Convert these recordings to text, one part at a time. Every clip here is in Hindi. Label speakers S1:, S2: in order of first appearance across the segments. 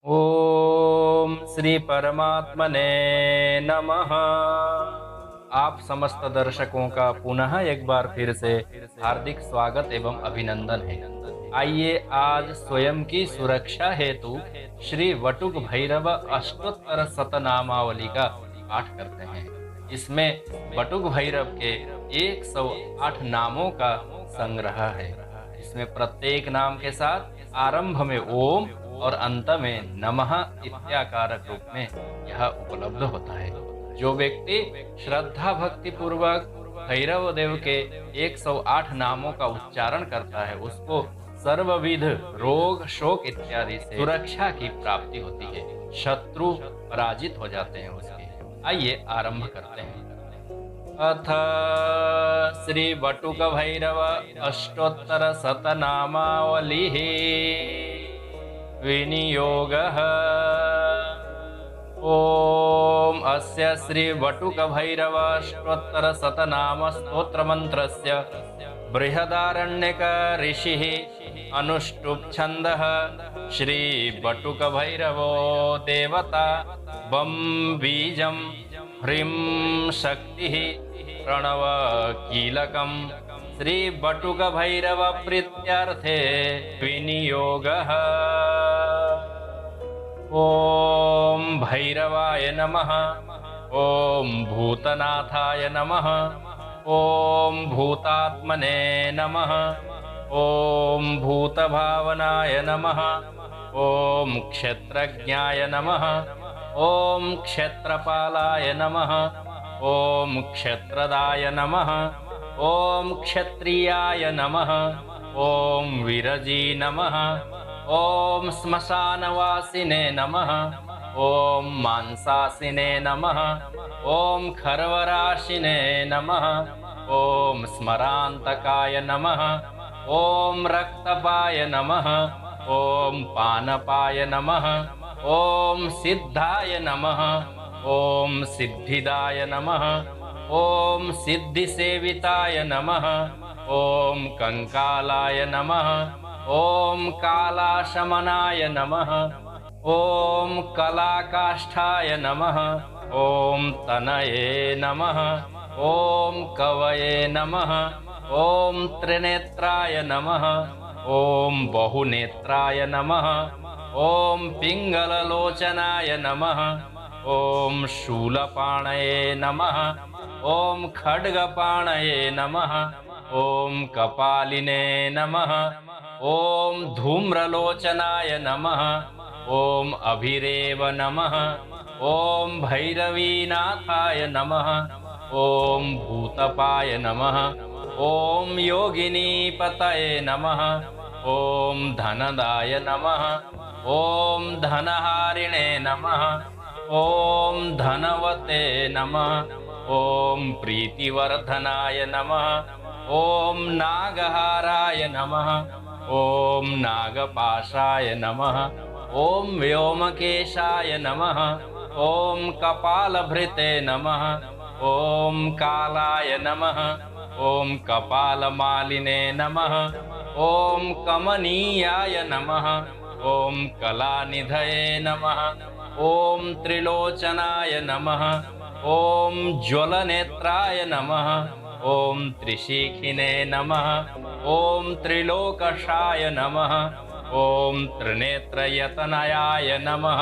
S1: ओम श्री परमात्मने नमः। आप समस्त दर्शकों का पुनः एक बार फिर से हार्दिक स्वागत एवं अभिनंदन है। आइए आज स्वयं की सुरक्षा हेतु श्री वटुक भैरव अष्टोत्तर शतनामावली का पाठ करते हैं। इसमें वटुक भैरव के 108 नामों का संग्रह है। इसमें प्रत्येक नाम के साथ आरंभ में ओम और अंत में नमः इत्याकारक रूप में यह उपलब्ध होता है। जो व्यक्ति श्रद्धा भक्ति पूर्वक भैरव देव के 108 नामों का उच्चारण करता है उसको सर्वविध रोग शोक इत्यादि से सुरक्षा की प्राप्ति होती है, शत्रु पराजित हो जाते हैं उसके। आइए आरंभ करते हैं। अथ श्री वटुक भैरव अष्टोत्तर शतनामावली विनियोगः। ओम अस्य श्री वटुक भैरव अष्टोत्तर शतनाम स्तोत्र मंत्रस्य बृहदारण्यक ऋषिः अनुष्टुप् छन्दः श्री वटुक भैरवो देवता बम बीजं ह्रीं शक्तिः प्रणव कीलकम् श्री वटुक भैरव प्रीत्यर्थे विनियोगः। ओम भैरवाय नमः। ओम भूतनाथाय नमः। ओम भूतात्मने नमः। ओम भूतभावनाय नमः। ओम क्षेत्रज्ञाय नमः। ओम क्षेत्रपालाय नमः। ओम क्षेत्रदाय नमः। ओम क्षत्रियाय नमः। ओम विरजी नमः। ओम श्मशानवासिने नमः। ओम मांसासिने नमः। ओम खरवराशिने नमः। ओम स्मरांतकाय नमः। ओम रक्तपाय नमः। ओम पानपाय नमः। ओम सिद्धाय नमः। ओम सिद्धिदाय नमः। ओम सिद्धिसेविताय नमः। ओम कंकालाय नमः। ओम कालाशमनाय नमः। ओम कलाकाष्ठाय नमः। ओम तनये नमः। ओम कवये नमः। ओम त्रिनेत्राय नमः। ओम बहुनेत्राय नमः। ओम पिंगललोचनाय नमः। ओम शूलपाणये नमः। ओम खड्गपाणये नमः। ओम कपालिने नमः। ओम धूम्रलोचनाय नमः। ओम अभिरेव नमः। ओम भैरवीनाथाय नमः। ओम भूतपाय नमः। ओम योगिनीपतये नमः। ओम धनदाय नमः। ओम धनहारिणे नमः। ओम धनवते नमः। ओम प्रीतिवर्धनाय नमः। ओम नागहाराय नमः। ओम नागपाशाय नमः। ओम व्योमकेशाय नमः। ओम कपालभृते नमः। ओम कालाय नमः। ओम कपालमालिने नमः। ओम कमनीयाय नमः। ओम कलानिधये नमः। ओम त्रिलोचनाय नमः। ओम ज्वलनेत्राय नमः। ओम त्रिशिखिने नमः। ओम त्रिलोकशाय नमः। ओम त्रिनेत्रयतनयाय नमः।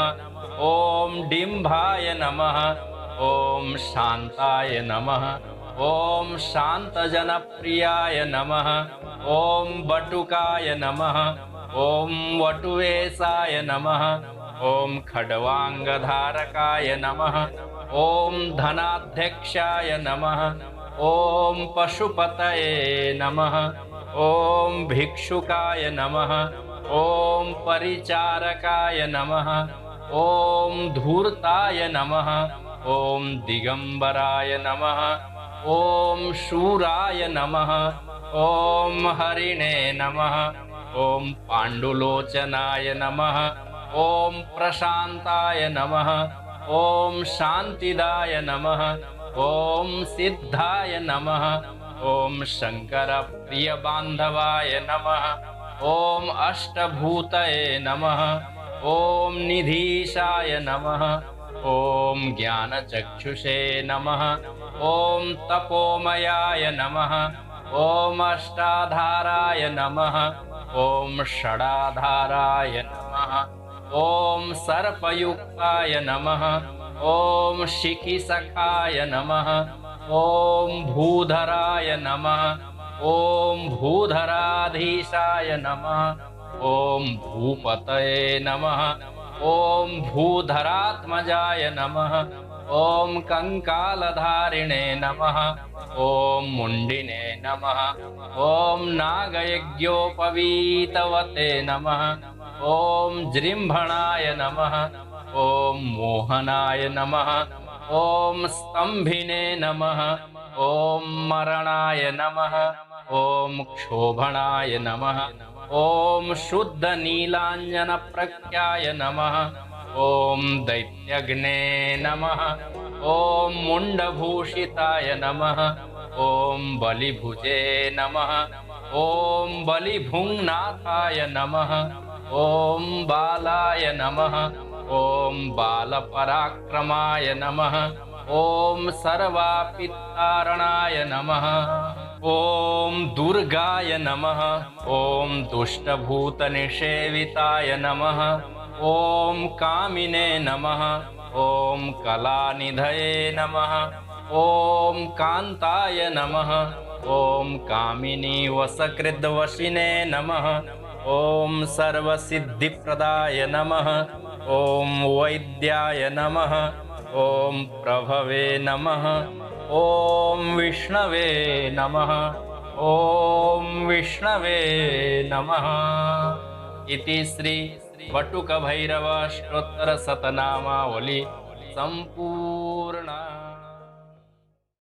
S1: ओम डिम्भाय नमः। ओम शांताय नमः। ओम शांतजनप्रियाय नमः। ओम वटुकाय नमः। ओम वटुवेशाय नमः। ओम खड्वांगधारकाय नमः। ओम धनाध्यक्षाय नमः। ओम पशुपतये नमः। ओम भिक्षुकाय नमः। ओम परिचारकाय नमः। ओम धूर्ताय नमः। ओम दिगंबराय नमः। ओम शूराय नमः। ओम हरिणे नमः। ओम पांडुलोचनाय नमः। ओम प्रशांताय नमः। ओम शांतिदाय नमः। ओम सिद्धाय नमः। ओम शंकर प्रिय बांधवाय नमः। ओम अष्टभूतये नमः। ॐ निधीशाय नमः। ॐ ज्ञानचक्षुषे नमः। ॐ तपोमयाय नमः। ॐ अष्टाधाराय नमः। ॐ षडाधाराय नमः। ॐ सर्पयुक्ताय नमः। ॐ शिखिसखाय नमः। ॐ भूधराय नमः। ॐ भूधराधीशाय नमः। ॐ भूपतये नमः। ॐ भूधरात्मजाय नमः। ॐ कंकालधारिणे नमः। ॐ मुण्डिने नमः। ॐ नागयज्ञोपवीतवते नमः। ॐ जृम्भणाय नमः। ॐ मोहनाय नमः। ॐ स्तंभिने नमः। ॐ मरणाय नमः। ॐ क्षोभणाय नमः। ॐ शुद्धनीलाञ्जनप्रख्याय नमः। ॐ दैत्यग्ने नमः। ॐ मुण्डभूषिताय नमः। ॐ बलिभुजे नमः। ॐ बलिभुङ्नाथाय नमः। ॐ बालाय नमः। ॐ बालपराक्रमाय नमः। ॐ सर्वापित्तारणाय नमः। ॐ दुर्गाय नमः। ॐ दुष्टभूतनिषेविताय नमः। ॐ कामिने नमः। ॐ कलानिधये नमः। ॐ कान्ताय नमः। ॐ कामिनीवसकृद्वशिने नमः। ॐ सर्वसिद्धिप्रदाय नमः। ॐ वैद्याय नमः। ॐ प्रभवे नमः। ॐ विष्णवे नमः। ॐ विष्णवे नमः। इति श्री वटुकभैरव स्तोत्र शतनामावली संपूर्णा।